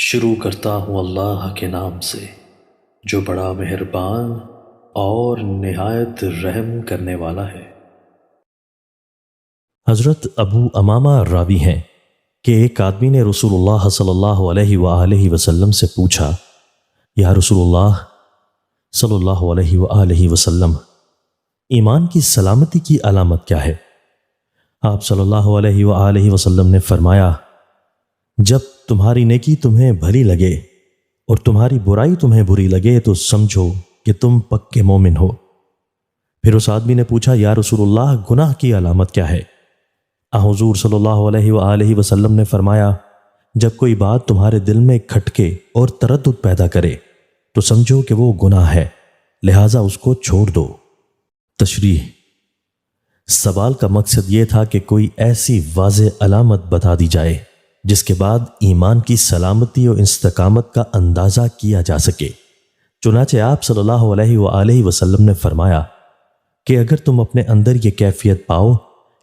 شروع کرتا ہوں اللہ کے نام سے جو بڑا مہربان اور نہایت رحم کرنے والا ہے۔ حضرت ابو امامہ راوی ہیں کہ ایک آدمی نے رسول اللہ صلی اللہ علیہ وآلہ وسلم سے پوچھا، یا رسول اللہ صلی اللہ علیہ وآلہ وسلم، ایمان کی سلامتی کی علامت کیا ہے؟ آپ صلی اللہ علیہ وآلہ وسلم نے فرمایا، جب تمہاری نیکی تمہیں بھلی لگے اور تمہاری برائی تمہیں بری لگے تو سمجھو کہ تم پکے مومن ہو۔ پھر اس آدمی نے پوچھا، یا رسول اللہ، گناہ کی علامت کیا ہے؟ حضور صلی اللہ علیہ وآلہ وسلم نے فرمایا، جب کوئی بات تمہارے دل میں کھٹکے اور تردد پیدا کرے تو سمجھو کہ وہ گناہ ہے، لہٰذا اس کو چھوڑ دو۔ تشریح: سوال کا مقصد یہ تھا کہ کوئی ایسی واضح علامت بتا دی جائے جس کے بعد ایمان کی سلامتی اور استقامت کا اندازہ کیا جا سکے۔ چنانچہ آپ صلی اللہ علیہ وآلہ وسلم نے فرمایا کہ اگر تم اپنے اندر یہ کیفیت پاؤ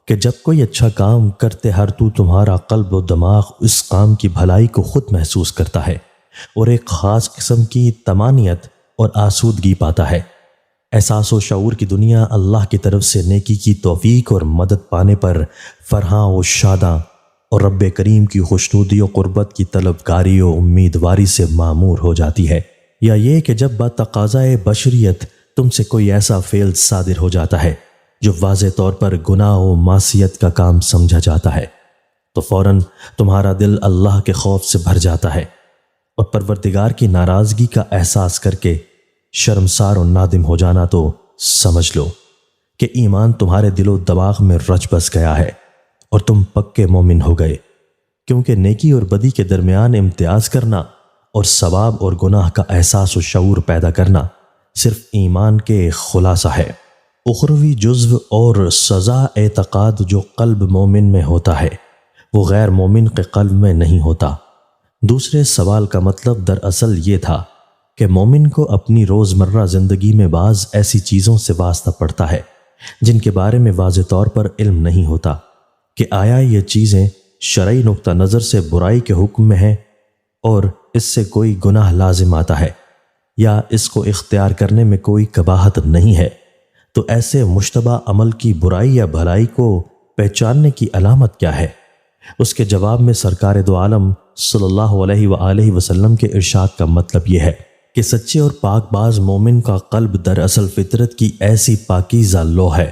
کہ جب کوئی اچھا کام کرتے ہر تو تمہارا قلب و دماغ اس کام کی بھلائی کو خود محسوس کرتا ہے اور ایک خاص قسم کی طمانینت اور آسودگی پاتا ہے، احساس و شعور کی دنیا اللہ کی طرف سے نیکی کی توفیق اور مدد پانے پر فرحاں و شاداں اور رب کریم کی خوشنودی و قربت کی طلبگاری و امیدواری سے معمور ہو جاتی ہے، یا یہ کہ جب بتقاضائے بشریت تم سے کوئی ایسا فعل صادر ہو جاتا ہے جو واضح طور پر گناہ و معصیت کا کام سمجھا جاتا ہے تو فوراً تمہارا دل اللہ کے خوف سے بھر جاتا ہے اور پروردگار کی ناراضگی کا احساس کر کے شرمسار و نادم ہو جانا تو سمجھ لو کہ ایمان تمہارے دل و دماغ میں رچ بس گیا ہے اور تم پکے مومن ہو گئے، کیونکہ نیکی اور بدی کے درمیان امتیاز کرنا اور ثواب اور گناہ کا احساس و شعور پیدا کرنا صرف ایمان کے خلاصہ ہے۔ اخروی جزو اور سزا اعتقاد جو قلب مومن میں ہوتا ہے وہ غیر مومن کے قلب میں نہیں ہوتا۔ دوسرے سوال کا مطلب دراصل یہ تھا کہ مومن کو اپنی روزمرہ زندگی میں بعض ایسی چیزوں سے واسطہ پڑتا ہے جن کے بارے میں واضح طور پر علم نہیں ہوتا کہ آیا یہ چیزیں شرعی نقطہ نظر سے برائی کے حکم میں ہیں اور اس سے کوئی گناہ لازم آتا ہے، یا اس کو اختیار کرنے میں کوئی قباحت نہیں ہے، تو ایسے مشتبہ عمل کی برائی یا بھلائی کو پہچاننے کی علامت کیا ہے؟ اس کے جواب میں سرکار دو عالم صلی اللہ علیہ وآلہ وسلم کے ارشاد کا مطلب یہ ہے کہ سچے اور پاک باز مومن کا قلب دراصل فطرت کی ایسی پاکیزہ لوح ہے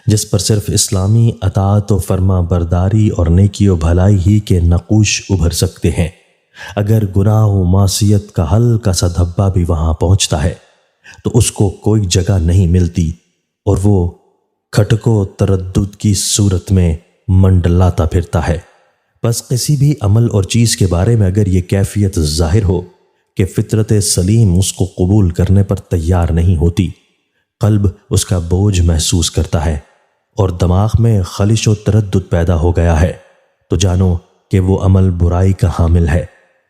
جس پر صرف اسلامی اطاعت و فرما برداری اور نیکی و بھلائی ہی کے نقوش ابھر سکتے ہیں۔ اگر گناہ و معصیت کا ہلکا سا دھبا بھی وہاں پہنچتا ہے تو اس کو کوئی جگہ نہیں ملتی اور وہ کھٹکو تردد کی صورت میں منڈلاتا پھرتا ہے۔ بس کسی بھی عمل اور چیز کے بارے میں اگر یہ کیفیت ظاہر ہو کہ فطرت سلیم اس کو قبول کرنے پر تیار نہیں ہوتی، قلب اس کا بوجھ محسوس کرتا ہے اور دماغ میں خلش و تردد پیدا ہو گیا ہے، تو جانو کہ وہ عمل برائی کا حامل ہے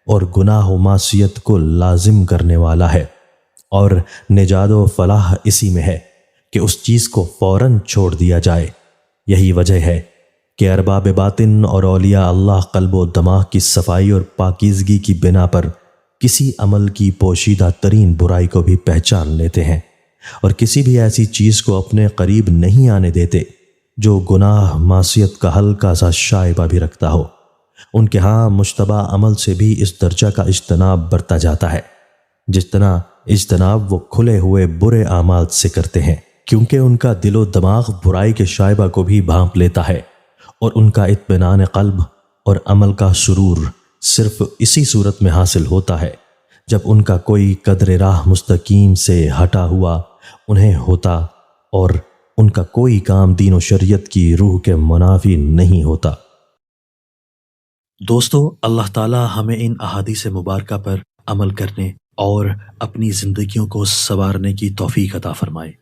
اور گناہ و معصیت کو لازم کرنے والا ہے، اور نجات و فلاح اسی میں ہے کہ اس چیز کو فوراً چھوڑ دیا جائے۔ یہی وجہ ہے کہ ارباب باطن اور اولیاء اللہ قلب و دماغ کی صفائی اور پاکیزگی کی بنا پر کسی عمل کی پوشیدہ ترین برائی کو بھی پہچان لیتے ہیں اور کسی بھی ایسی چیز کو اپنے قریب نہیں آنے دیتے جو گناہ معصیت کا ہلکا سا شائبہ بھی رکھتا ہو۔ ان کے ہاں مشتبہ عمل سے بھی اس درجہ کا اجتناب برتا جاتا ہے جتنا اجتناب وہ کھلے ہوئے برے اعمال سے کرتے ہیں، کیونکہ ان کا دل و دماغ برائی کے شائبہ کو بھی بھانپ لیتا ہے، اور ان کا اطمینان قلب اور عمل کا سرور صرف اسی صورت میں حاصل ہوتا ہے جب ان کا کوئی قدر راہ مستقیم سے ہٹا ہوا انہیں ہوتا اور ان کا کوئی کام دین و شریعت کی روح کے منافی نہیں ہوتا۔ دوستو، اللہ تعالی ہمیں ان احادیث مبارکہ پر عمل کرنے اور اپنی زندگیوں کو سنوارنے کی توفیق عطا فرمائے۔